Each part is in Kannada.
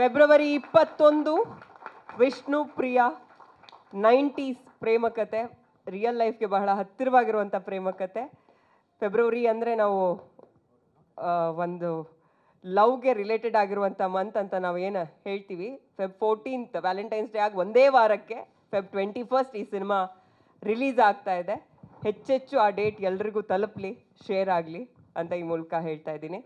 ಫೆಬ್ರವರಿ 21 ವಿಷ್ಣು ಪ್ರಿಯ 90s ಪ್ರೇಮಕತೆ, ರಿಯಲ್ ಲೈಫ್ಗೆ ಬಹಳ ಹತ್ತಿರವಾಗಿರುವಂಥ ಪ್ರೇಮಕತೆ. ಫೆಬ್ರವರಿ ಅಂದರೆ ನಾವು ಒಂದು ಲವ್ಗೆ ರಿಲೇಟೆಡ್ ಆಗಿರುವಂಥ ಮಂತ್ ಅಂತ ನಾವು ಏನು ಹೇಳ್ತೀವಿ. ಫೆಬ್ 14th ವ್ಯಾಲೆಂಟೈನ್ಸ್ ಡೇ ಆಗಿ ಒಂದೇ ವಾರಕ್ಕೆ ಫೆಬ್ 21st ಈ ಸಿನಿಮಾ ರಿಲೀಸ್ ಆಗ್ತಾ ಇದೆ. ಹೆಚ್ಚೆಚ್ಚು ಆ ಡೇಟ್ ಎಲ್ರಿಗೂ ತಲುಪಲಿ, ಶೇರ್ ಆಗಲಿ ಅಂತ ಈ ಮೂಲಕ ಹೇಳ್ತಾ ಇದ್ದೀನಿ.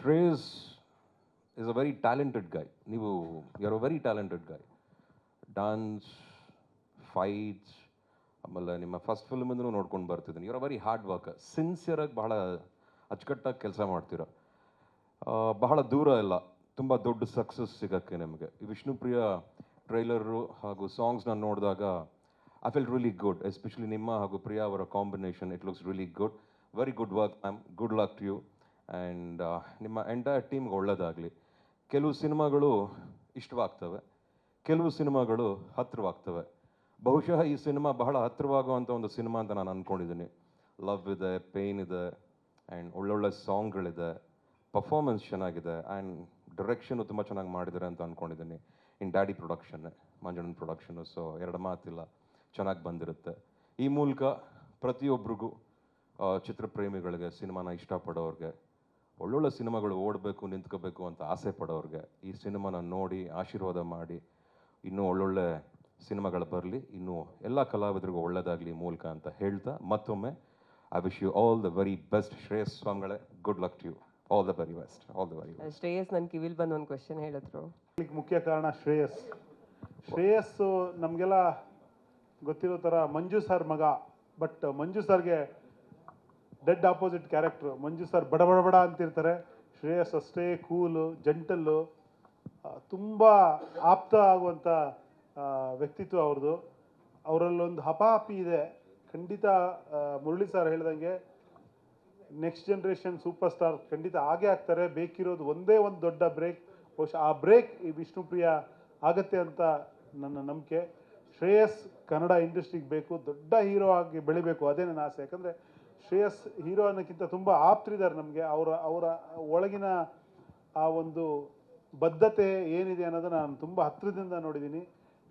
Shreyas is a very talented guy. You're a very talented guy. Dance, fights, ಆಮೇಲೆ ನಿಮ್ಮ ಫಸ್ಟ್ ಫಿಲ್ಮಿಂದನೂ ನೋಡ್ಕೊಂಡು ಬರ್ತಿದ್ದೀನಿ. You're a very hard worker, ಸಿನ್ಸಿಯರಾಗಿ ಬಹಳ ಅಚ್ಚುಕಟ್ಟಾಗಿ ಕೆಲಸ ಮಾಡ್ತೀರ. ಬಹಳ ದೂರ ಇಲ್ಲ ತುಂಬ ದೊಡ್ಡ ಸಕ್ಸಸ್ ಸಿಗೋಕ್ಕೆ ನಿಮಗೆ. ಈ ವಿಷ್ಣುಪ್ರಿಯ ಟ್ರೈಲರು ಹಾಗೂ ಸಾಂಗ್ಸ್ನ ನೋಡಿದಾಗ I feel really good, especially ನಿಮ್ಮ ಹಾಗೂ ಪ್ರಿಯಾ ಅವರ combination. It looks really good. Very good work ma'am, good luck to you. And ನಿಮ್ಮ ಎಂಟೈರ್ ಟೀಮ್ಗೆ ಒಳ್ಳೆಯದಾಗಲಿ. ಕೆಲವು ಸಿನಿಮಾಗಳು ಇಷ್ಟವಾಗ್ತವೆ, ಕೆಲವು ಸಿನಿಮಾಗಳು ಹತ್ತಿರವಾಗ್ತವೆ. ಬಹುಶಃ ಈ ಸಿನಿಮಾ ಬಹಳ ಹತ್ತಿರವಾಗುವಂಥ ಒಂದು ಸಿನಿಮಾ ಅಂತ ನಾನು ಅಂದ್ಕೊಂಡಿದ್ದೀನಿ. ಲವ್ ಇದೆ, ಪೇಯ್ನ್ ಇದೆ, ಆ್ಯಂಡ್ ಒಳ್ಳೊಳ್ಳೆ ಸಾಂಗ್ಗಳಿದೆ, ಪರ್ಫಾರ್ಮೆನ್ಸ್ ಚೆನ್ನಾಗಿದೆ, ಆ್ಯಂಡ್ ಡೈರೆಕ್ಷನು ತುಂಬ ಚೆನ್ನಾಗಿ ಮಾಡಿದ್ದಾರೆ ಅಂತ ಅಂದ್ಕೊಂಡಿದ್ದೀನಿ. ಇನ್ ಡ್ಯಾಡಿ ಪ್ರೊಡಕ್ಷನ್ನೇ, ಮಂಜಣ್ಣನ ಪ್ರೊಡಕ್ಷನು. ಸೊ ಎರಡು ಮಾತಿಲ್ಲ, ಚೆನ್ನಾಗಿ ಬಂದಿರುತ್ತೆ. ಈ ಮೂಲಕ ಪ್ರತಿಯೊಬ್ಬರಿಗೂ ಚಿತ್ರಪ್ರೇಮಿಗಳಿಗೆ, ಸಿನಿಮಾನ ಇಷ್ಟಪಡೋರಿಗೆ, ಒಳ್ಳೊಳ್ಳೆ ಸಿನಿಮಾಗಳು ಓಡಬೇಕು, ನಿಂತ್ಕೋಬೇಕು ಅಂತ ಆಸೆ ಪಡೋರಿಗೆ ಈ ಸಿನಿಮಾನ ನೋಡಿ ಆಶೀರ್ವಾದ ಮಾಡಿ, ಇನ್ನೂ ಒಳ್ಳೊಳ್ಳೆ ಸಿನಿಮಾಗಳು ಬರಲಿ, ಇನ್ನೂ ಎಲ್ಲ ಕಲಾವಿದರಿಗೂ ಒಳ್ಳೆಯದಾಗಲಿ ಮೂಲಕ ಅಂತ ಹೇಳ್ತಾ ಮತ್ತೊಮ್ಮೆ I wish you all the very best. Shreyas ಸ್ವಾಮಿಗಳೇ, good luck to you. All the very best, all the very best. Shreyas ನನ್ನ ಕಿವಿಲ್ ಬಂದು ಒಂದು ಕ್ವೆಶ್ಚನ್ ಹೇಳಿದ್ರು. ಮುಖ್ಯ ಕಾರಣ ಶ್ರೇಯಸ್ಸು ನಮಗೆಲ್ಲ ಗೊತ್ತಿರೋ ಥರ ಮಂಜು ಸರ್ ಮಗ. ಬಟ್ ಮಂಜು ಸರ್ಗೆ ಡೆಡ್ ಆಪೋಸಿಟ್ ಕ್ಯಾರೆಕ್ಟ್ರು. ಮಂಜು ಸರ್ ಬಡ ಬಡ ಬಡ ಅಂತಿರ್ತಾರೆ, ಶ್ರೇಯಸ್ ಅಷ್ಟೇ ಕೂಲು, ಜಂಟಲ್ಲು, ತುಂಬ ಆಪ್ತ ಆಗುವಂಥ ವ್ಯಕ್ತಿತ್ವ ಅವ್ರದ್ದು. ಅವರಲ್ಲೊಂದು ಹಪಾಹಪಿ ಇದೆ ಖಂಡಿತ. ಮುರಳಿ ಸರ್ ಹೇಳ್ದಂಗೆ ನೆಕ್ಸ್ಟ್ ಜನ್ರೇಷನ್ ಸೂಪರ್ ಸ್ಟಾರ್ ಖಂಡಿತ ಆಗೇ ಆಗ್ತಾರೆ. ಬೇಕಿರೋದು ಒಂದೇ ಒಂದು ದೊಡ್ಡ ಬ್ರೇಕ್. ಬಹುಶಃ ಆ ಬ್ರೇಕ್ ಈ ವಿಷ್ಣುಪ್ರಿಯ ಆಗತ್ತೆ ಅಂತ ನನ್ನ ನಂಬಿಕೆ. ಶ್ರೇಯಸ್ ಕನ್ನಡ ಇಂಡಸ್ಟ್ರಿಗೆ ಬೇಕು, ದೊಡ್ಡ ಹೀರೋ ಆಗಿ ಬೆಳಿಬೇಕು, ಅದೇ ನನ್ನ ಆಸೆ. ಯಾಕಂದರೆ ಶ್ರೇಯಸ್ ಹೀರೋ ಅನ್ನೋಕ್ಕಿಂತ ತುಂಬ ಆಪ್ತರಿದ್ದಾರೆ ನಮಗೆ. ಅವರ ಒಳಗಿನ ಆ ಒಂದು ಬದ್ಧತೆ ಏನಿದೆ ಅನ್ನೋದನ್ನು ನಾನು ತುಂಬ ಹತ್ತಿರದಿಂದ ನೋಡಿದ್ದೀನಿ.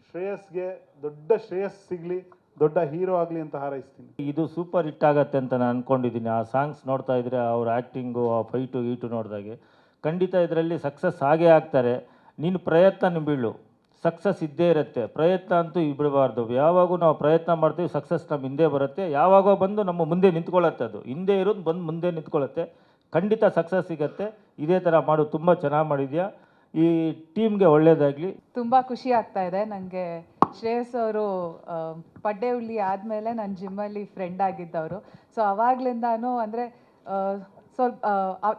ಶ್ರೇಯಸ್ಗೆ ದೊಡ್ಡ ಶ್ರೇಯಸ್ ಸಿಗಲಿ, ದೊಡ್ಡ ಹೀರೋ ಆಗಲಿ ಅಂತ ಹಾರೈಸ್ತೀನಿ. ಇದು ಸೂಪರ್ ಹಿಟ್ ಆಗತ್ತೆ ಅಂತ ನಾನು ಅಂದ್ಕೊಂಡಿದ್ದೀನಿ. ಆ ಸಾಂಗ್ಸ್ ನೋಡ್ತಾ ಇದ್ದರೆ, ಅವ್ರ ಆ್ಯಕ್ಟಿಂಗು, ಆ ಫೈಟು ಗೀಟು ನೋಡಿದಾಗೆ ಖಂಡಿತ ಇದರಲ್ಲಿ ಸಕ್ಸಸ್ ಆಗೇ ಆಗ್ತಾರೆ. ನೀನು ಪ್ರಯತ್ನ ಬೀಳು, ಸಕ್ಸಸ್ ಇದ್ದೇ ಇರುತ್ತೆ. ಪ್ರಯತ್ನ ಅಂತೂ ಬಿಡಬಾರ್ದು. ಯಾವಾಗೂ ನಾವು ಪ್ರಯತ್ನ ಮಾಡ್ತೀವಿ, ಸಕ್ಸಸ್ ನಮ್ಮ ಹಿಂದೆ ಬರುತ್ತೆ. ಯಾವಾಗೋ ಬಂದು ನಮ್ಮ ಮುಂದೆ ನಿಂತ್ಕೊಳ್ಳುತ್ತೆ. ಅದು ಹಿಂದೆ ಇರೋದು ಬಂದು ಮುಂದೆ ನಿಂತ್ಕೊಳ್ಳುತ್ತೆ. ಖಂಡಿತ ಸಕ್ಸಸ್ ಸಿಗುತ್ತೆ. ಇದೇ ಥರ ಮಾಡು. ತುಂಬ ಚೆನ್ನಾಗಿ ಮಾಡಿದ್ಯಾ. ಈ ಟೀಮ್ಗೆ ಒಳ್ಳೆಯದಾಗಲಿ. ತುಂಬ ಖುಷಿ ಆಗ್ತಾ ಇದೆ ನನಗೆ. ಶ್ರೇಯಸ್ ಅವರು ಪಡ್ಡೆ ಹುಳ್ಳಿ ಆದಮೇಲೆ ನನ್ನ ಜಿಮ್ಮಲ್ಲಿ ಫ್ರೆಂಡ್ ಆಗಿದ್ದವರು. ಸೊ ಅವಾಗ್ಲಿಂದಾನು ಅಂದರೆ ಸ್ವಲ್ಪ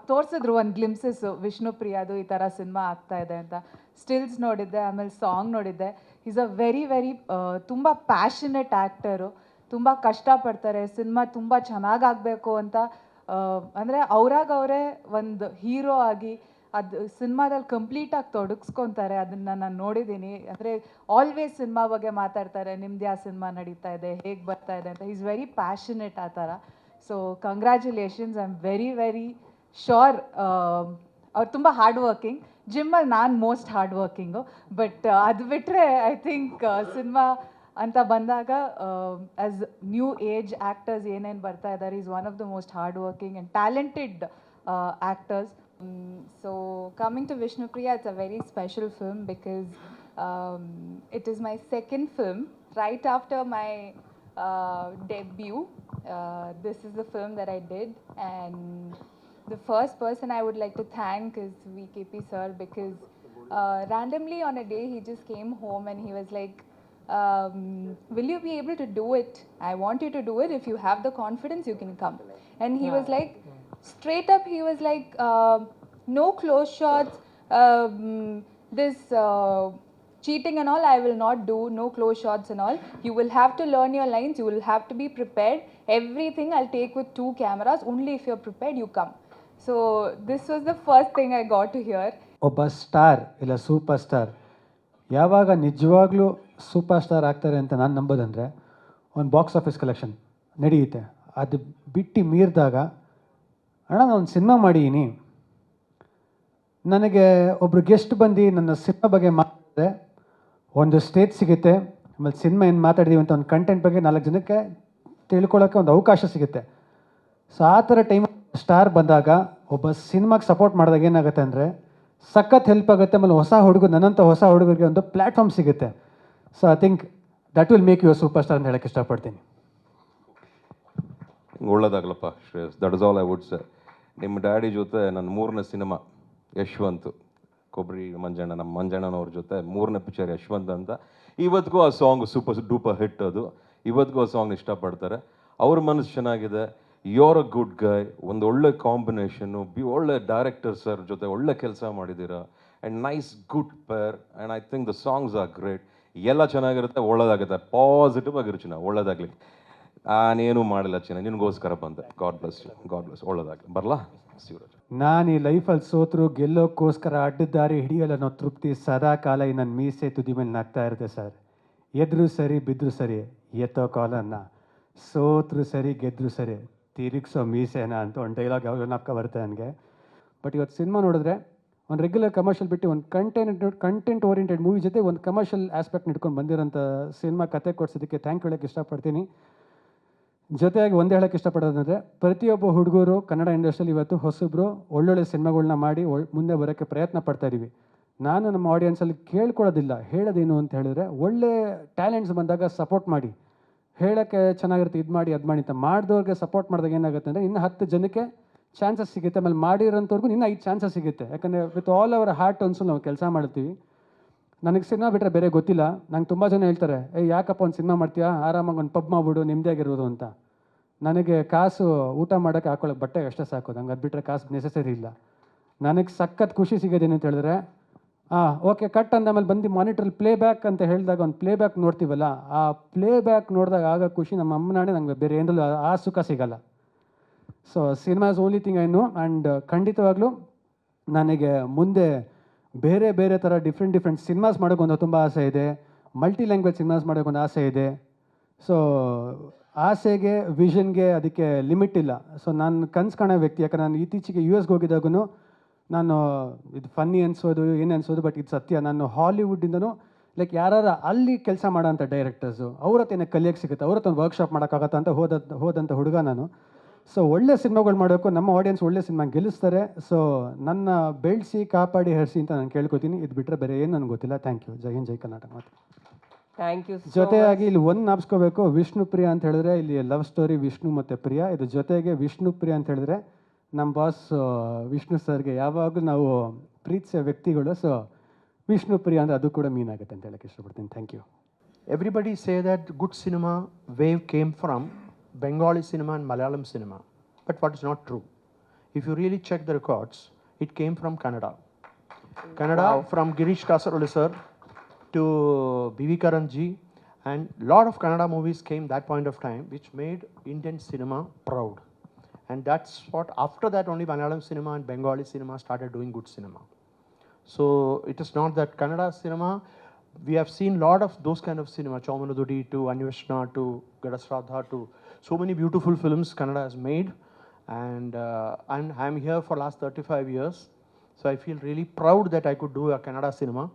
ತೋರಿಸಿದ್ರು ಒಂದು ಗ್ಲಿಮ್ಸಸ್ಸು ವಿಷ್ಣುಪ್ರಿಯಾದು ಈ ಥರ ಸಿನಿಮಾ ಆಗ್ತಾ ಇದೆ ಅಂತ. ಸ್ಟಿಲ್ಸ್ ನೋಡಿದ್ದೆ, ಆಮೇಲೆ ಸಾಂಗ್ ನೋಡಿದ್ದೆ. ಈಸ್ ಅ ವೆರಿ ತುಂಬ ಪ್ಯಾಷನೆಟ್ ಆ್ಯಕ್ಟರು. ತುಂಬ ಕಷ್ಟಪಡ್ತಾರೆ ಸಿನಿಮಾ ತುಂಬ ಚೆನ್ನಾಗಾಗಬೇಕು ಅಂತ. ಅಂದರೆ ಅವರೇ ಒಂದು ಹೀರೋ ಆಗಿ ಅದು ಸಿನಿಮಾದಲ್ಲಿ ಕಂಪ್ಲೀಟಾಗಿ ತೊಡಗಿಸ್ಕೊತಾರೆ. ಅದನ್ನು ನಾನು ನೋಡಿದ್ದೀನಿ. ಅಂದರೆ ಆಲ್ವೇಸ್ ಸಿನಿಮಾ ಬಗ್ಗೆ ಮಾತಾಡ್ತಾರೆ, ನಿಮ್ದು ಯಾವ ಸಿನಿಮಾ ನಡೀತಾ ಇದೆ, ಹೇಗೆ ಬರ್ತಾ ಇದೆ ಅಂತ. ಈಸ್ ವೆರಿ ಪ್ಯಾಷನೆಟ್ ಆ ಥರ. So congratulations. I am very sure ಅವ್ರು ತುಂಬ ಹಾರ್ಡ್ ವರ್ಕಿಂಗ್. ಜಿಮ್ಮಲ್ಲಿ ನಾನು ಮೋಸ್ಟ್ ಹಾರ್ಡ್ ವರ್ಕಿಂಗು. ಬಟ್ ಅದು ಬಿಟ್ಟರೆ ಐ ಥಿಂಕ್ ಸಿನಿಮಾ ಅಂತ ಬಂದಾಗ ಆ್ಯಸ್ ನ್ಯೂ ಏಜ್ ಆ್ಯಕ್ಟರ್ಸ್ ಏನೇನು ಬರ್ತಾ ಇದ್ದಾರೆ, is one of the most hard working and talented actors. So coming to Vishnupriya, it's a very special film because it is my second film right after my debut. This is the film that I did, and the first person I would like to thank is VKP sir, because randomly on a day he just came home and he was like, will you be able to do it? I want you to do it. If you have the confidence, you can come. And he was like, straight up he was like, no close shots, this cheating and all I will not do, no close shots and all. You will have to learn your lines, you will have to be prepared. Everything I'll take with 2 cameras, only if you're prepared you come. So this was the first thing I got to hear. ಒಬ್ಬ ಸ್ಟಾರ್ ಇಲ್ಲ ಸೂಪರ್ ಸ್ಟಾರ್ ಯಾವಾಗ ನಿಜವಾಗ್ಲೂ ಸೂಪರ್ ಸ್ಟಾರ್ ಆಗ್ತಾರೆ ಅಂತ ನಾನು ನಂಬೋದಂದರೆ ಒಂದು ಬಾಕ್ಸ್ ಆಫೀಸ್ ಕಲೆಕ್ಷನ್ ನಡೆಯುತ್ತೆ. ಅದು ಬಿಟ್ಟು ಮೀರಿದಾಗ ಅಣ್ಣ ನಾನು ಒಂದು ಸಿನಿಮಾ ಮಾಡಿದ್ದೀನಿ, ನನಗೆ ಒಬ್ಬರು ಗೆಸ್ಟ್ ಬಂದು ನನ್ನ ಸಿನಿಮಾ ಬಗ್ಗೆ ಮಾತಾಡಿದ್ರೆ ಒಂದು ಸ್ಟೇಜ್ ಸಿಗುತ್ತೆ, ಆಮೇಲೆ ಸಿನಿಮಾ ಏನು ಮಾತಾಡಿದೀವಿ ಅಂತ ಒಂದು ಕಂಟೆಂಟ್ ಬಗ್ಗೆ 4 ಜನಕ್ಕೆ ತಿಳ್ಕೊಳ್ಳೋಕ್ಕೆ ಒಂದು ಅವಕಾಶ ಸಿಗುತ್ತೆ. ಸೊ ಆ ಥರ ಟೈಮ್ ಸ್ಟಾರ್ ಬಂದಾಗ ಒಬ್ಬ ಸಿನಿಮಾಗೆ ಸಪೋರ್ಟ್ ಮಾಡಿದಾಗ ಏನಾಗುತ್ತೆ ಅಂದರೆ ಸಖತ್ ಹೆಲ್ಪ್ ಆಗುತ್ತೆ. ಆಮೇಲೆ ಹೊಸ ಹುಡುಗರು, ನನ್ನಂಥ ಹೊಸ ಹುಡುಗರಿಗೆ ಒಂದು ಪ್ಲ್ಯಾಟ್ಫಾರ್ಮ್ ಸಿಗುತ್ತೆ. So I think that will make you a superstar ಅಂತ ಹೇಳಕ್ಕೆ ಇಷ್ಟಪಡ್ತೀನಿ. ಒಳ್ಳೇದಾಗಲಪ್ಪ Shreyas, that is all I would say. ನಿಮ್ಮ ಡ್ಯಾಡಿ ಜೊತೆ ನನ್ನ 3ನೇ ಸಿನಿಮಾ ಯಶವಂತ್, ಕೊಬ್ಬರಿ ಮಂಜಣ್ಣ, ನಮ್ಮ ಮಂಜಣ್ಣನವ್ರ ಜೊತೆ 3ನೇ ಪಿಕ್ಚರ್ ಯಶವಂತ್ ಅಂತ. ಇವತ್ತಿಗೂ ಆ ಸಾಂಗ್ ಸೂಪರ್ ಡೂಪರ್ ಹಿಟ್. ಅದು ಇವತ್ತಿಗೂ ಆ ಸಾಂಗ್ ಇಷ್ಟಪಡ್ತಾರೆ. ಅವ್ರ ಮನಸ್ಸು ಚೆನ್ನಾಗಿದೆ. ಯೋರ್ ಅ ಗುಡ್ ಗೈ, ಒಂದು ಒಳ್ಳೆ ಕಾಂಬಿನೇಷನ್ನು, ಒಳ್ಳೆ ಡೈರೆಕ್ಟರ್ ಸರ್ ಜೊತೆ ಒಳ್ಳೆ ಕೆಲಸ ಮಾಡಿದ್ದೀರಾ. And nice good pair. And I think the songs are great. ಎಲ್ಲ ಚೆನ್ನಾಗಿರುತ್ತೆ, ಒಳ್ಳೇದಾಗುತ್ತೆ. ಪಾಸಿಟಿವ್ ಆಗಿರು ಚಿನ್ನ, ಒಳ್ಳೇದಾಗಲಿ. ನಾನೇನು ಮಾಡಿಲ್ಲ ಚಿನ್ನ, ನಿನಗೋಸ್ಕರ ಬಂದೆ. God bless you, God bless. ಒಳ್ಳೇದಾಗಲಿ. ಬರಲಾ ಶಿವರಾಜ್? ನಾನು ಈ ಲೈಫಲ್ಲಿ ಸೋತರು ಗೆಲ್ಲೋಕ್ಕೋಸ್ಕರ ಅಡ್ಡದಾರಿ ಹಿಡಿಯಲ್ಲ ಅನ್ನೋ ತೃಪ್ತಿ ಸದಾ ಕಾಲ ಈ ನನ್ನ ಮೀಸೆ ತುದಿ ಮೇಲೆ ನಾಗ್ತಾ ಇರುತ್ತೆ ಸರ್. ಎದ್ರು ಸರಿ ಬಿದ್ದರೂ ಸರಿ ಎತ್ತೋ ಕಾಲನ್ನು, ಸೋತ್ರು ಸರಿ ಗೆದ್ರು ಸರಿ ತಿರುಗಿಸೋ ಮೀಸೆನ ಅಂತ ಒಂದು ಡೈಲಾಗ್ ಯಾವಾಗ ನಾಪ್ಕ ಬರುತ್ತೆ ನನಗೆ. ಬಟ್ ಇವತ್ತು ಸಿನಿಮಾ ನೋಡಿದ್ರೆ ಒಂದು ರೆಗ್ಯುಲರ್ ಕಮರ್ಷಿಯಲ್ ಬಿಟ್ಟು ಒಂದು ಕಂಟೆಂಟ್ ಓರಿಯೆಂಟೆಡ್ ಮೂವಿ ಜೊತೆ ಒಂದು ಕಮರ್ಷಿಯಲ್ ಆಸ್ಪೆಕ್ಟ್ ಇಟ್ಕೊಂಡು ಬಂದಿರೋಂಥ ಸಿನಿಮಾ ಕತೆ ಕೊಡ್ಸೋದಕ್ಕೆ ಥ್ಯಾಂಕ್ ಹೇಳೋಕ್ಕೆ ಇಷ್ಟಪಡ್ತೀನಿ. ಜೊತೆಯಾಗಿ ಒಂದೇ ಹೇಳೋಕ್ಕೆ ಇಷ್ಟಪಡೋದಂದರೆ ಪ್ರತಿಯೊಬ್ಬ ಹುಡುಗರು ಕನ್ನಡ ಇಂಡಸ್ಟ್ರಿಯಲ್ಲಿ ಇವತ್ತು ಹೊಸಬ್ರು ಒಳ್ಳೊಳ್ಳೆ ಸಿನಿಮಾಗಳನ್ನ ಮಾಡಿ ಮುಂದೆ ಬರೋಕ್ಕೆ ಪ್ರಯತ್ನ ಪಡ್ತಾ ಇದ್ದೀವಿ. ನಾನು ನಮ್ಮ ಆಡಿಯನ್ಸಲ್ಲಿ ಕೇಳ್ಕೊಳ್ಳೋದಿಲ್ಲ, ಹೇಳೋದೇನು ಅಂತ ಹೇಳಿದ್ರೆ ಒಳ್ಳೆ ಟ್ಯಾಲೆಂಟ್ಸ್ ಬಂದಾಗ ಸಪೋರ್ಟ್ ಮಾಡಿ, ಹೇಳೋಕ್ಕೆ ಚೆನ್ನಾಗಿರುತ್ತೆ, ಇದು ಮಾಡಿ ಅದು ಮಾಡಿ ಅಂತ ಮಾಡಿದವ್ರಿಗೆ ಸಪೋರ್ಟ್ ಮಾಡಿದಾಗ ಏನಾಗುತ್ತೆ ಅಂದರೆ ಇನ್ನು 10 ಜನಕ್ಕೆ ಚಾನ್ಸಸ್ ಸಿಗುತ್ತೆ. ಆಮೇಲೆ ಮಾಡಿರೋಂಥವ್ರಿಗೂ ಇನ್ನೂ 5 ಚಾನ್ಸಸ್ ಸಿಗುತ್ತೆ. ಯಾಕಂದರೆ ವಿತ್ ಆಲ್ ಅವರ್ ಹಾರ್ಟ್ ಅನ್ಸು ನಾವು ಕೆಲಸ ಮಾಡ್ತೀವಿ. ನನಗೆ ಸಿನಿಮಾ ಬಿಟ್ಟರೆ ಬೇರೆ ಗೊತ್ತಿಲ್ಲ. ನಂಗೆ ತುಂಬ ಜನ ಹೇಳ್ತಾರೆ, ಯಾಕಪ್ಪ ಒಂದು ಸಿನಿಮಾ ಮಾಡ್ತೀಯಾ, ಆರಾಮಾಗಿ ಒಂದು ಪಬ್ ಮಾಡ್ಬಿಡು, ನೆಮ್ಮದಿಯಾಗಿರ್ಬೋದು ಅಂತ. ನನಗೆ ಕಾಸು ಊಟ ಮಾಡೋಕ್ಕೆ ಹಾಕೊಳ್ಳೋಕೆ ಬಟ್ಟೆಗೆ ಅಷ್ಟೇ ಸಾಕು, ನಂಗೆ ಅದು ಬಿಟ್ಟರೆ ಕಾಸು ನೆಸೆಸರಿ ಇಲ್ಲ. ನನಗೆ ಸಖತ್ ಖುಷಿ ಸಿಗೋದೇನು ಅಂತ ಹೇಳಿದ್ರೆ, ಓಕೆ ಕಟ್ ಅಂದಮೇಲೆ ಬಂದು ಮಾನಿಟ್ರಲ್ಲಿ ಪ್ಲೇಬ್ಯಾಕ್ ಅಂತ ಹೇಳಿದಾಗ ಒಂದು ಪ್ಲೇಬ್ಯಾಕ್ ನೋಡ್ತೀವಲ್ಲ, ಆ ಪ್ಲೇಬ್ಯಾಕ್ ನೋಡಿದಾಗ ಆಗ ಖುಷಿ ನಮ್ಮ ಅಮ್ಮನಾಣೆ ನಂಗೆ ಬೇರೆ ಏನರಲ್ಲೂ ಆ ಸುಖ ಸಿಗಲ್ಲ. So cinema is only thing I know. And ಖಂಡಿತವಾಗ್ಲೂ ನನಗೆ ಮುಂದೆ ಬೇರೆ ಬೇರೆ ಥರ ಡಿಫ್ರೆಂಟ್ ಸಿನಿಮಾಸ್ ಮಾಡೋಕ್ಕೊಂದು ತುಂಬ ಆಸೆ ಇದೆ. ಮಲ್ಟಿ ಲ್ಯಾಂಗ್ವೇಜ್ ಸಿನಿಮಾಸ್ ಮಾಡೋಕ್ಕೊಂದು ಆಸೆ ಇದೆ. ಸೊ ಆಸೆಗೆ ವಿಷನ್ಗೆ ಅದಕ್ಕೆ ಲಿಮಿಟ್ ಇಲ್ಲ. ಸೊ ನಾನು ಕನಸು ಕಾಣೋ ವ್ಯಕ್ತಿ. ಯಾಕಂದ್ರೆ ನಾನು ಇತ್ತೀಚೆಗೆ US ಹೋಗಿದ್ದಾಗೂ ನಾನು ಇದು ಫನ್ನಿ ಅನ್ಸೋದು ಏನು ಅನ್ಸೋದು, ಬಟ್ ಇದು ಸತ್ಯ. ನಾನು ಹಾಲಿವುಡ್ಡಿಂದನೂ ಲೈಕ್ ಯಾರು ಅಲ್ಲಿ ಕೆಲಸ ಮಾಡೋಂಥ ಡೈರೆಕ್ಟರ್ಸು ಅವ್ರ ಹತ್ರ ಏನಕ್ಕೆ ಕಲಿಯೋಕ್ಕೆ ಸಿಗುತ್ತೆ, ಅವ್ರ ಹತ್ರ ಒಂದು ವರ್ಕ್ಶಾಪ್ ಮಾಡೋಕ್ಕಾಗತ್ತಾ ಅಂತ ಹೋದಂಥ ಹುಡುಗ ನಾನು. ಸೊ ಒಳ್ಳೆ ಸಿನಿಮಾಗಳು ಮಾಡೋಕ್ಕೂ ನಮ್ಮ ಆಡಿಯನ್ಸ್ ಒಳ್ಳೆ ಸಿನಿಮಾ ಗೆಲ್ಲಿಸ್ತಾರೆ. ಸೊ ನನ್ನ ಬೆಳೆಸಿ ಕಾಪಾಡಿ ಹರಿಸಿ ಅಂತ ನಾನು ಕೇಳ್ಕೊತೀನಿ. ಇದು ಬಿಟ್ಟರೆ ಬೇರೆ ಏನು ನನಗೆ ಗೊತ್ತಿಲ್ಲ. Thank you. ಜೈ ಹಿಂದ್, ಜೈ ಕರ್ನಾಟಕ. ಮಾತು ಥ್ಯಾಂಕ್ ಯು. ಜೊತೆಯಾಗಿ ಇಲ್ಲಿ ಒಂದು ನಾಪ್ಸ್ಕೋಬೇಕು, ವಿಷ್ಣು ಪ್ರಿಯಾ ಅಂತ ಹೇಳಿದ್ರೆ ಇಲ್ಲಿ ಲವ್ ಸ್ಟೋರಿ ವಿಷ್ಣು ಮತ್ತು ಪ್ರಿಯಾ. ಇದು ಜೊತೆಗೆ ವಿಷ್ಣು ಪ್ರಿಯಾ ಅಂತ ಹೇಳಿದ್ರೆ ನಮ್ಮ ಬಾಸ್ ವಿಷ್ಣು ಸರ್ಗೆ ಯಾವಾಗಲೂ ನಾವು ಪ್ರೀತಿಸೋ ವ್ಯಕ್ತಿಗಳು. ಸೊ ವಿಷ್ಣು ಪ್ರಿಯಾ ಅಂದರೆ ಅದು ಕೂಡ ಮೀನ್ ಆಗುತ್ತೆ ಅಂತ ಹೇಳಕ್ಕೆ ಇಷ್ಟಪಡ್ತೀನಿ. Thank you. Everybody say that good cinema wave came from Bengali cinema and Malayalam cinema, but what is not true. If you really check the records, it came from Kannada. Kannada, from Girish Kasarolu sir to B.V. Karanji, and lot of Kannada movies came that point of time, which made Indian cinema proud. And that's what, after that only Malayalam cinema and Bengali cinema started doing good cinema. So it is not that Kannada cinema, we have seen lot of those kind of cinema, Chaumanududi to Anveshna to Gadasradha to so many beautiful films Kannada has made. And I'm here for last 35 years. So I feel really proud that I could do a Kannada cinema.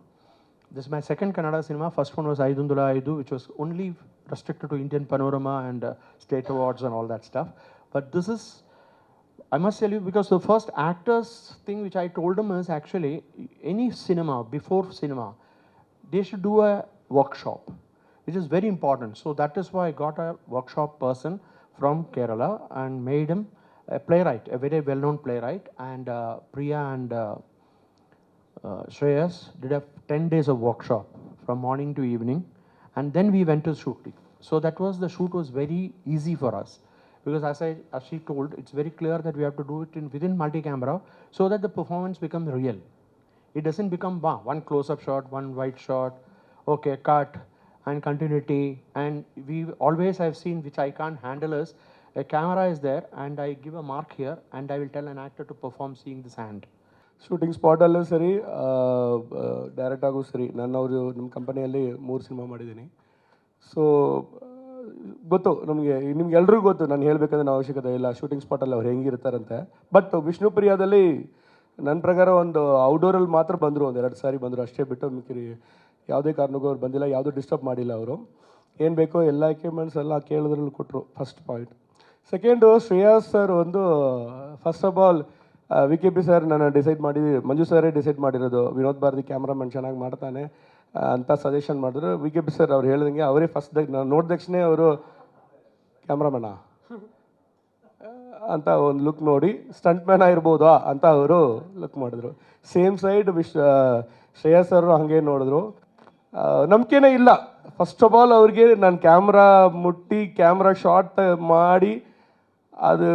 This is my second Kannada cinema. First one was Aidundula Aidu, which was only restricted to Indian Panorama and state awards and all that stuff. But this is, I must tell you, because the first actors thing which I told them is actually any cinema, before cinema, they should do a workshop, which is very important. So that is why I got a workshop person from Kerala and made him a playwright, a very well-known playwright. And Priya and Shreyas did a 10 days of workshop from morning to evening, and then we went to shooting. So that was, the shoot was very easy for us, because as she told, it's very clear that we have to do it within multi-camera so that the performance becomes real. It doesn't become one close-up shot, one wide shot, okay, cut and continuity. And we always have seen, which I can't handle, is a camera is there and I give a mark here and I will tell an actor to perform seeing this hand. Shooting ಸ್ಪಾಟಲ್ಲೂ ಸರಿ, ಡೈರೆಕ್ಟಾಗೂ ಸರಿ. ನಾನು ಅವರು ನಮ್ಮ ಕಂಪನಿಯಲ್ಲಿ 3 ಸಿನಿಮಾ ಮಾಡಿದ್ದೀನಿ. ಸೊ ಗೊತ್ತು ನಮಗೆ, ನಿಮ್ಗೆ ಎಲ್ರಿಗೂ ಗೊತ್ತು, ನಾನು ಹೇಳಬೇಕಂದ್ರೆ ಅವಶ್ಯಕತೆ ಇಲ್ಲ ಶೂಟಿಂಗ್ ಸ್ಪಾಟಲ್ಲಿ ಅವ್ರು ಹೆಂಗಿರ್ತಾರಂತೆ. ಬಟ್ ವಿಷ್ಣುಪ್ರಿಯಾದಲ್ಲಿ ನನ್ನ ಪ್ರಕಾರ ಒಂದು ಔಟ್ಡೋರಲ್ಲಿ ಮಾತ್ರ ಬಂದರು, 1-2 ಸಾರಿ ಬಂದರು ಅಷ್ಟೇ, ಬಿಟ್ಟು ಮಿಕ್ಕಿರಿ ಯಾವುದೇ ಕಾರಣಕ್ಕೂ ಅವ್ರು ಬಂದಿಲ್ಲ, ಯಾವುದೂ ಡಿಸ್ಟರ್ಬ್ ಮಾಡಿಲ್ಲ. ಅವರು ಏನು ಬೇಕೋ ಎಲ್ಲ ಎಕ್ವಿಪ್ಮೆಂಟ್ಸ್ ಎಲ್ಲ ಕೇಳಿದ್ರಲ್ಲಿ ಕೊಟ್ಟರು, first point. Second, Shreyas sir ಒಂದು first of all VKP sir ನಾನು ಡಿಸೈಡ್ ಮಂಜು ಸರೇ ಡಿಸೈಡ್ ಮಾಡಿರೋದು, ವಿನೋದ್ ಭಾರತಿ ಕ್ಯಾಮ್ರಾಮನ್ ಚೆನ್ನಾಗಿ ಮಾಡ್ತಾನೆ ಅಂತ ಸಜೆಷನ್ ಮಾಡಿದ್ರು. VKP ಸರ್ ಅವ್ರು ಹೇಳ್ದಂಗೆ ಅವರೇ ಫಸ್ಟ್ ನಾನು ನೋಡಿದ ತಕ್ಷಣ ಅವರು ಕ್ಯಾಮ್ರಾಮನ ಅಂತ ಒಂದು ಲುಕ್ ನೋಡಿ ಸ್ಟಂಟ್ ಮ್ಯಾನ್ ಆಗಿರ್ಬೋದಾ ಅಂತ ಅವರು ಲುಕ್ ಮಾಡಿದ್ರು. ಸೇಮ್ ಸೈಡ್ ಶ್ರೇಯಸ್ ಸರ್ ಹಾಗೆ ನೋಡಿದ್ರು. ನಂಬಿಕೆನೇ ಇಲ್ಲ ಫಸ್ಟ್ ಆಫ್ ಆಲ್ ಅವ್ರಿಗೆ. ನಾನು ಕ್ಯಾಮ್ರಾ ಮುಟ್ಟಿ ಕ್ಯಾಮ್ರಾ ಶಾಟ್ ಮಾಡಿ ಅದು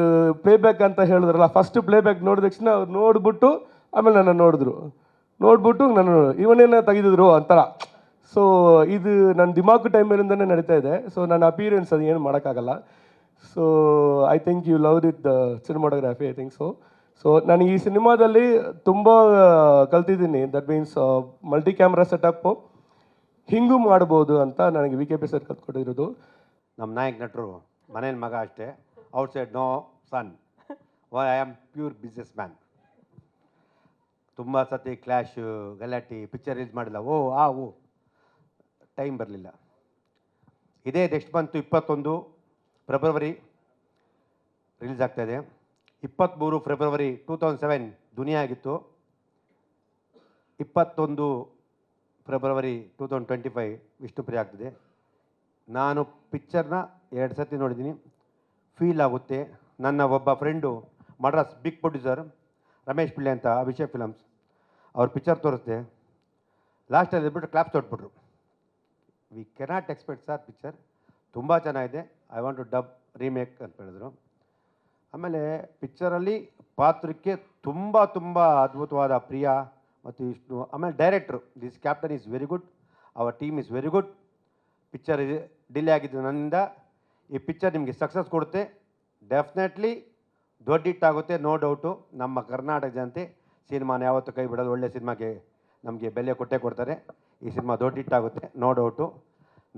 ಪ್ಲೇಬ್ಯಾಕ್ ಅಂತ ಹೇಳಿದ್ರಲ್ಲ, ಫಸ್ಟ್ ಪ್ಲೇಬ್ಯಾಕ್ ನೋಡಿದ ತಕ್ಷಣ ಅವ್ರು ನೋಡ್ಬಿಟ್ಟು ಆಮೇಲೆ ನನ್ನ ನೋಡ್ಬಿಟ್ಟು ನಾನು ಇವನೇನ ತೆಗೆದಿದ್ರು ಅಂತಾರ. ಸೊ ಇದು ನನ್ನ ದಿಮಾಕು ಟೈಮಿಂದನೇ ನಡೀತಾ ಇದೆ. ಸೊ ನನ್ನ ಅಪಿಯರೆನ್ಸ್ ಅದು ಏನು ಮಾಡೋಕ್ಕಾಗಲ್ಲ. So I think you love it the cinematography, I think so. So ನಾನು ಈ ಸಿನಿಮಾದಲ್ಲಿ ತುಂಬ ಕಲ್ತಿದ್ದೀನಿ. That means multi camera setup ಹಿಂಗೂ ಮಾಡ್ಬೋದು ಅಂತ ನನಗೆ VKP ಸರ್ ಕಲ್ತ್ಕೊಟ್ಟಿರೋದು. ನಮ್ಮ ನಾಯಕ ನಟರು ಮನೇನ ಮಗ ಅಷ್ಟೇ, outside no son. I am pure business man. ತುಂಬ ಸತಿ ಕ್ಲ್ಯಾಶು ಗಲಾಟಿ ಪಿಕ್ಚರ್ ರಿಲೀಸ್ ಮಾಡಿಲ್ಲ, ಟೈಮ್ ಬರಲಿಲ್ಲ. ಇದೇ ನೆಕ್ಸ್ಟ್ ಮಂತು 21 ಫೆಬ್ರವರಿ ರಿಲೀಸ್ ಆಗ್ತಾಯಿದೆ. 23 ಫೆಬ್ರವರಿ 2007 ದುನಿಯಾ ಆಗಿತ್ತು. 21 ಫೆಬ್ರವರಿ 2025 ವಿಷ್ಣುಪ್ರಿಯ ಆಗ್ತದೆ. ನಾನು ಪಿಕ್ಚರ್ನ 2 ಸತಿ ನೋಡಿದ್ದೀನಿ. ಫೀಲ್ ಆಗುತ್ತೆ. ನನ್ನ ಒಬ್ಬ friend Madras big producer Ramesh Pillai ಅಂತ, ಅಭಿಷೇಕ್ ಫಿಲಮ್ಸ್, ಅವ್ರ ಪಿಕ್ಚರ್ ತೋರಿಸ್ದೆ. ಲಾಸ್ಟಲ್ಲಿ ಬಿಟ್ಟು ಕ್ಲಾಪ್ಸ್ ತೊಟ್ಬಿಟ್ರು. We cannot expect sir, picture ತುಂಬ ಚೆನ್ನಾಗಿದೆ, I want to dub remake ಅಂತ ಹೇಳಿದ್ರು. ಆಮೇಲೆ ಪಿಕ್ಚರಲ್ಲಿ ಪಾತ್ರಕ್ಕೆ ತುಂಬ ಅದ್ಭುತವಾದ ಪ್ರಿಯಾ ಮತ್ತು ವಿಷ್ಣು. ಆಮೇಲೆ ಡೈರೆಕ್ಟ್ರು, this captain is very good, our team is very good. Picture delay ಆಗಿದ್ದು ನನ್ನಿಂದ. ಈ ಪಿಕ್ಚರ್ ನಿಮಗೆ ಸಕ್ಸಸ್ ಕೊಡುತ್ತೆ, ಡೆಫಿನೆಟ್ಲಿ ದೊಡ್ಡ ಹಿಟ್ಟಾಗುತ್ತೆ, ನೋ ಡೌಟು. ನಮ್ಮ ಕರ್ನಾಟಕ ಜನತೆ ಸಿನಿಮಾನ ಯಾವತ್ತೂ ಕೈ ಬಿಡೋದು, ಒಳ್ಳೆ ಸಿನಿಮಾಗೆ ನಮಗೆ ಬೆಲೆ ಕೊಟ್ಟೇ ಕೊಡ್ತಾರೆ. ಈ ಸಿನಿಮಾ ದೊಡ್ಡ ಹಿಟ್ಟಾಗುತ್ತೆ, ನೋ ಡೌಟು.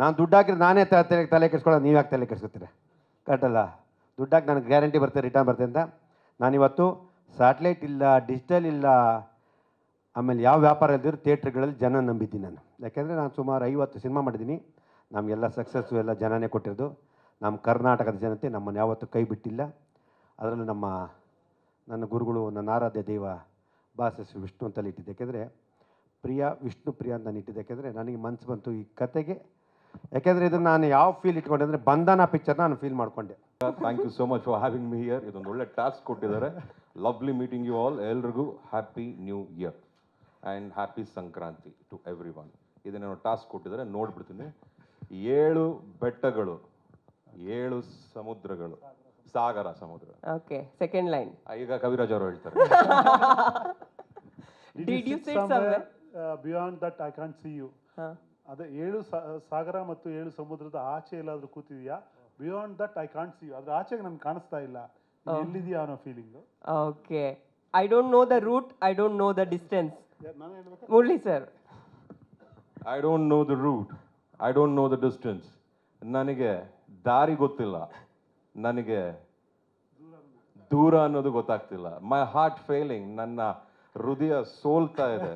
ನಾನು ದುಡ್ಡು ಹಾಕಿದ್ರೆ ನಾನೇ ತಲೆ ಕೆಡಿಸ್ಕೊಳ್ಳೋದು, ನೀವು ಯಾಕೆ ತಲೆ ಕೆಡಿಸ್ಕೊತೀರ? ಕರೆಕ್ಟಲ್ಲ? ದುಡ್ಡಾಗಿ ನನಗೆ ಗ್ಯಾರಂಟಿ ಬರ್ತದೆ, ರಿಟರ್ನ್ ಬರ್ತದೆ ಅಂತ. ನಾನಿವತ್ತು ಸ್ಯಾಟ್ಲೈಟ್ ಇಲ್ಲ, ಡಿಜಿಟಲ್ ಇಲ್ಲ, ಆಮೇಲೆ ಯಾವ ವ್ಯಾಪಾರ ಇದ್ದರೂ ಥಿಯೇಟ್ರ್ಗಳಲ್ಲಿ ಜನ ನಂಬಿದ್ದೀನಿ ನಾನು. ಯಾಕೆಂದರೆ ನಾನು ಸುಮಾರು 50 ಸಿನಿಮಾ ಮಾಡಿದ್ದೀನಿ. ನಮಗೆಲ್ಲ ಸಕ್ಸಸ್ಸು ಎಲ್ಲ ಜನನೇ ಕೊಟ್ಟಿರೋದು. ನಮ್ಮ ಕರ್ನಾಟಕದ ಜನತೆ ನಮ್ಮನ್ನು ಯಾವತ್ತೂ ಕೈ ಬಿಟ್ಟಿಲ್ಲ. ಅದರಲ್ಲೂ ನನ್ನ ಗುರುಗಳು, ನನ್ನ ಆರಾಧ್ಯ ದೈವ ಬಾಸಸ್ ವಿಷ್ಣು ಅಂತಲ್ಲಿ ಇಟ್ಟಿದ್ದೆ. ಯಾಕೆಂದರೆ ವಿಷ್ಣು ಪ್ರಿಯ ಅಂತ ನಾನು ಇಟ್ಟಿದ್ದೆ. ಯಾಕೆಂದರೆ ನನಗೆ ಮನಸ್ಸು ಬಂತು ಈ ಕತೆಗೆ. ಯಾಕೆಂದರೆ ಇದನ್ನು ನಾನು ಯಾವ ಫೀಲ್ ಇಟ್ಕೊಂಡೆ ಅಂದರೆ ಬಂಧನ ಪಿಕ್ಚರ್ನ ನಾನು ಫೀಲ್ ಮಾಡಿಕೊಂಡೆ. Thank you so much for having me here. ಇದೊಂದು ಒಳ್ಳೆ ಟಾಸ್ಕ್ ಕೊಟ್ಟಿದ್ದಾರೆ. Lovely meeting you all. ಎಲ್ರಿಗೂ happy new year and happy Sankranti to everyone. ಇದನ್ನೇನೋ ಟಾಸ್ಕ್ ಕೊಟ್ಟಿದ್ದಾರೆ, ನೋಡ್ಬಿಡ್ತೀನಿ. 7 ಬೆಟ್ಟಗಳು, 7 ಸಮುದ್ರಗಳು, ಸಮುದ್ರ. ಓಕೆ, ಸೆಕೆಂಡ್ ಲೈನ್ ಈಗ ಕವಿರಾಜ್ ಅವರು ಹೇಳ್ತಾರೆ. Did you sit somewhere? Beyond that I can't see you. ಅದೇ 7 ಸಾಗರ ಮತ್ತು 7 ಸಮುದ್ರದ ಆಚೆ ಎಲ್ಲಾದ್ರೂ ಕೂತಿದೀಯಾ? Beyond that I can't see you. ಅದ್ರ ಆಚೆಗೆ ನನ್ಗೆ ಕಾಣಿಸ್ತಾ ಇಲ್ಲ, ಎಲ್ಲಿದೆಯಾ ಅನ್ನೋ feeling. Okay, I don't know the route, I don't know the distance. Murali sir, I don't know the route, I don't know the distance. ನನಗೆ ದಾರಿ ಗೊತ್ತಿಲ್ಲ, ನನಗೆ ದೂರ ಅನ್ನೋದು ಗೊತ್ತಾಗ್ತಿಲ್ಲ. ಮೈ ಹಾರ್ಟ್ ಫೇಲಿಂಗ್, ನನ್ನ ಹೃದಯ ಸೋಲ್ತಾ ಇದೆ.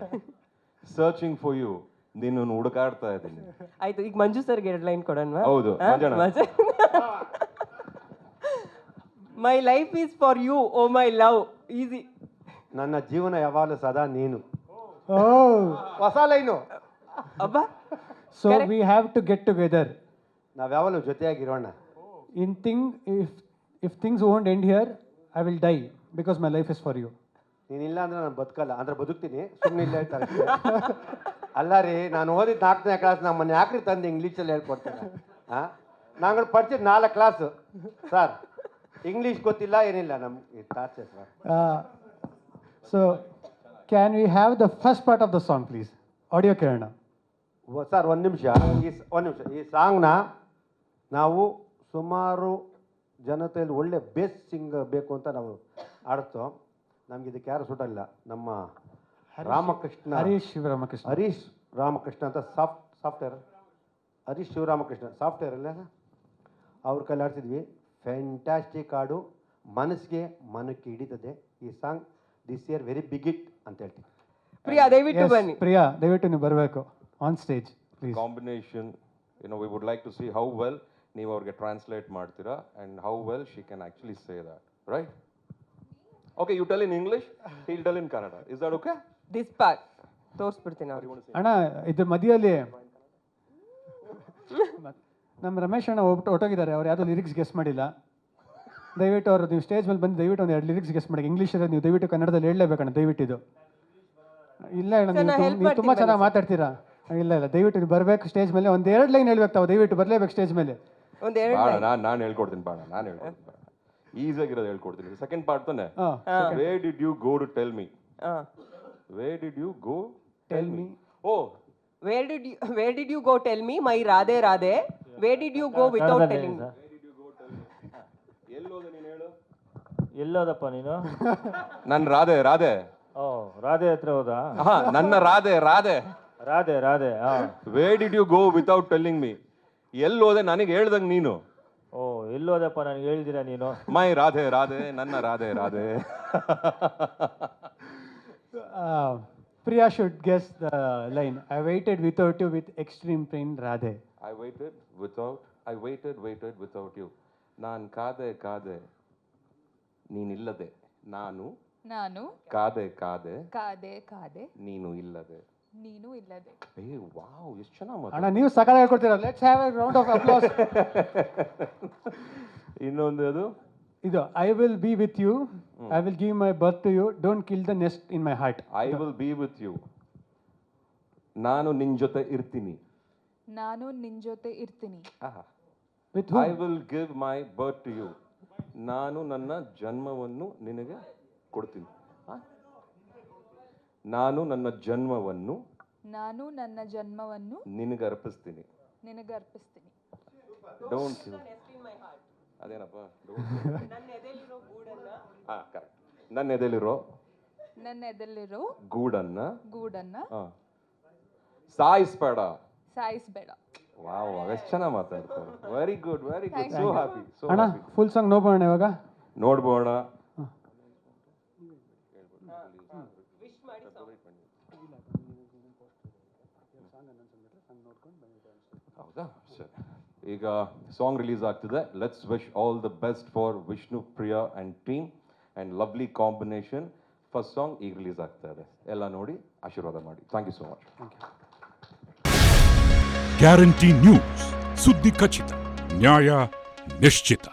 ಸರ್ಚಿಂಗ್ ಫಾರ್ ಯು, ನಿನ್ನನ್ನು ಹುಡುಕಾಡ್ತಾ ಇದ್ದೀನಿ. ಆಯ್ತು, ಈಗ ಮಂಜು ಸರ್ಗೆ 2 ಲೈನ್ ಕೊಡೋಣ. ಹೌದು, my life is for you, oh my love. Easy. ನನ್ನ ಜೀವನ ಯಾವಾಗಲೂ ಸದಾ ನೀನು. ಹೊಸ ಲೈನು. ಅಬ್ಬಾ. So we have to get together. ನಾವು ಯಾವಾಗಲೂ ಜೊತೆಯಾಗಿರೋಣ. If things won't end here, I will die because my life is for you. ನೀನಿಲ್ಲ ಅಂದ್ರೆ ನಾನು ಬದುಕಲ್ಲ, ಅಂದ್ರೆ ಬದುಕ್ತೀನಿ, ಸುಮ್ಮನೆ ಇಲ್ಲ ಹೇಳ್ತಾರೆ. ಅಲ್ಲ ರೀ, ನಾನು ಓದಿದ್ದು 4ನೇ ಕ್ಲಾಸ್, ನಮ್ಮನ್ನು ಯಾಕ್ರಿ ತಂದು ಇಂಗ್ಲೀಷಲ್ಲಿ ಹೇಳ್ಕೊಡ್ತಾರೆ? ನಾಗಳು ಪಡ್ತಿದ್ದು 4 ಕ್ಲಾಸು ಸರ್, ಇಂಗ್ಲೀಷ್ ಗೊತ್ತಿಲ್ಲ, ಏನಿಲ್ಲ ನಮ್ಗೆ torture sir. So can we have the first part of the song, please? Audio Kirana. Sir ಒಂದು ನಿಮಿಷ, ಈ ಸಾಂಗ್ನ ನಾವು ಸುಮಾರು ಜನತೆಯಲ್ಲಿ ಒಳ್ಳೆ ಬೇಸ್ ಸಿಂಗ್ ಬೇಕು ಅಂತ ನಾವು ಆಡ್ತೋ. ನಮ್ಗೆ ಇದಕ್ಕೆ ಯಾರು ಸುಟ್ಟಲ್ಲ. ನಮ್ಮ ರಾಮಕೃಷ್ಣ, ಹರೀಶ್ ಶಿವರಾಮಕೃಷ್ಣ, ಹರೀಶ್ ರಾಮಕೃಷ್ಣ ಅಂತ ಸಾಫ್ಟ್ವೇರ್, ಹರೀಶ್ ಶಿವರಾಮಕೃಷ್ಣ ಸಾಫ್ಟ್ವೇರ್ ಅಲ್ಲ, ಅವ್ರ ಕೈಲಿ ಆಡ್ತಿದ್ವಿ. ಫ್ಯಾಂಟಾಸ್ಟಿಕ್ ಹಾಡು, ಮನಕ್ಕೆ ಹಿಡಿತದೆ ಈ song. This year very big it ಅಂತ ಹೇಳ್ತೀನಿ. ಪ್ರಿಯಾ ದಯವಿಟ್ಟು ಬನ್ನಿ. ಪ್ರಿಯಾ ದಯವಿಟ್ಟು ನೀವು ಬರಬೇಕು on stage please. Combination we would like to see how well ನೀವು ಅವ್ರಿಗೆ ಟ್ರಾನ್ಸ್ಲೇಟ್ ಮಾಡ್ತೀರಾ and how well she can actually say that, right? Okay, you tell in English, he'll tell in Kannada. Is that okay? This part ತೋರಿಸ್ಬಿಡ್ತೀನಿ ಅವ್ರಿಗೆ. ಅಣ್ಣ ಇದು ಮಧ್ಯದಲ್ಲಿ ನಮ್ಮ ರಮೇಶ್ ಅಣ್ಣ ಹೊಟ್ಟೋಗಿದ್ದಾರೆ, ಅವ್ರು ಯಾವುದೋ ಲಿರಿಕ್ಸ್ ಗೆಸ್ ಮಾಡಿಲ್ಲ. ದಯವಿಟ್ಟು ಅವರು ನೀವು ಸ್ಟೇಜ್ ಮೇಲೆ ಬಂದು ದಯವಿಟ್ಟು ಒಂದು 2 ಲಿರಿಕ್ಸ್ ಗೆಸ್ ಮಾಡಿ. ಇಂಗ್ಲೀಷ್ ನೀವು ದಯವಿಟ್ಟು ಕನ್ನಡದಲ್ಲಿ ಹೇಳಲೇಬೇಕಣ್ಣ ದಯವಿಟ್ಟು. ಇದು ಇಲ್ಲ ಅಣ್ಣ, ನೀವು ತುಂಬ ಚೆನ್ನಾಗಿ ಮಾತಾಡ್ತೀರಾ. ಇಲ್ಲ ದಯವಿಟ್ಟು ನೀವು ಬರಬೇಕು ಸ್ಟೇಜ್ ಮೇಲೆ. ಒಂದು 2 ಲೈನ್ ಹೇಳ್ಬೇಕು ತಾವು, ದಯವಿಟ್ಟು ಬರಲೇಬೇಕು ಸ್ಟೇಜ್ ಮೇಲೆ. ನಾನು ಹೇಳ್ಕೊಡ್ತೀನಿ ಬಾಣ, ನಾನು ಹೇಳ್ಕೊಡ್ತೀನಿ ಬಾಣ, ಈಸಿಯಾಗಿರೋದು ಹೇಳ್ಕೊಡ್ತೀನಿ. ಸೆಕೆಂಡ್ ಪಾರ್ಟ್ ತಾನೆ, where did you go to tell me? Where did you go tell me? Oh, Where did you go tell me, my Radhe Radhe? Where did you go without telling me? ಎಲ್ಲೋದ ನೀನು ಹೇಳು? ಎಲ್ಲೋದಪ್ಪ ನೀನು? ನನ್ನ ರಾಧೆ ರಾಧೆ. ಓ, ರಾಧೆ ಹತ್ರ ಹೋದಾ? ಹಾ, ನನ್ನ Radhe Radhe Radhe Radhe. Where did you go without telling me? ಎಲ್ಲೋದೆ ನನಗೆ ಹೇಳ್ದಂಗೆ ನೀನು? ಓ, ಎಲ್ಲೋದಪ್ಪ ನನಗೆ ಹೇಳಿದಿರಾ ನೀನು? ಮೈ ರಾಧೆ ರಾಧೆ, ನನ್ನ Radhe Radhe. Priya should guess the line. I waited without you with extreme pain, Radhe. I waited without you. ನಾನು ಕಾದೆ ಕಾದೆ ನೀನಿಲ್ಲದೆ, ನಾನು ಕಾದೆ ಕಾದೆ ನೀನು ಇಲ್ಲದೆ. ಏ ವಾವ್, ಎಷ್ಟು ಚೆನ್ನಾಗಿ ಅಣ್ಣ ನೀವು ಸಕಾಲ ಹೇಳ್ಕೊಡ್ತೀರಾ. Let's have a round of applause. ಇನ್ನೊಂದು ಅದು ಇದು I will be with you, I will give my birth to you, don't kill the nest in my heart. I will be with you, ನಾನು ನಿನ್ ಜೊತೆ ಇರ್ತೀನಿ. With whom? I will give my birth to you, ನಾನು ನನ್ನ ಜನ್ಮವನ್ನು ನಿನಗೆ ಕೊಡ್ತೀನಿ. ನಾನು ನನ್ನ ಜನ್ಮವನ್ನು ನಿನಗೆ ಅರ್ಪಿಸ್ತೀನಿ. Don't kill. ಅದೇನಪ್ಪ? ನನ್ನ ಎದೆಲಿರೋ ಗೂಡನ್ನ ಸಾಯಿಸ್ಬೇಡ. ವಾವ್, ಎಷ್ಟು ಚೆನ್ನಾಗಿ ಮಾತಾಡ್ತಾರೆ. Very good, very good. So happy. ಅಣ್ಣ ಫುಲ್ ಸಾಂಗ್ ನೋಡೋಣ ಇವಾಗ. ನೋಡ್ಬೋಣ. ಹೌದಾ? ಸರಿ, ಈಗ ಸಾಂಗ್ ರಿಲೀಸ್ ಆಗ್ತಿದೆ. Let's wish all the best for Vishnu Priya and team and lovely combination. First song ಈಗ ರಿಲೀಸ್ ಆಗ್ತಾ ಇದೆ, ಎಲ್ಲ ನೋಡಿ ಆಶೀರ್ವಾದ ಮಾಡಿ. Thank you so much. Guarantee news, ಸುದ್ದಿ ಖಚಿತ, ನ್ಯಾಯ ನಿಶ್ಚಿತ.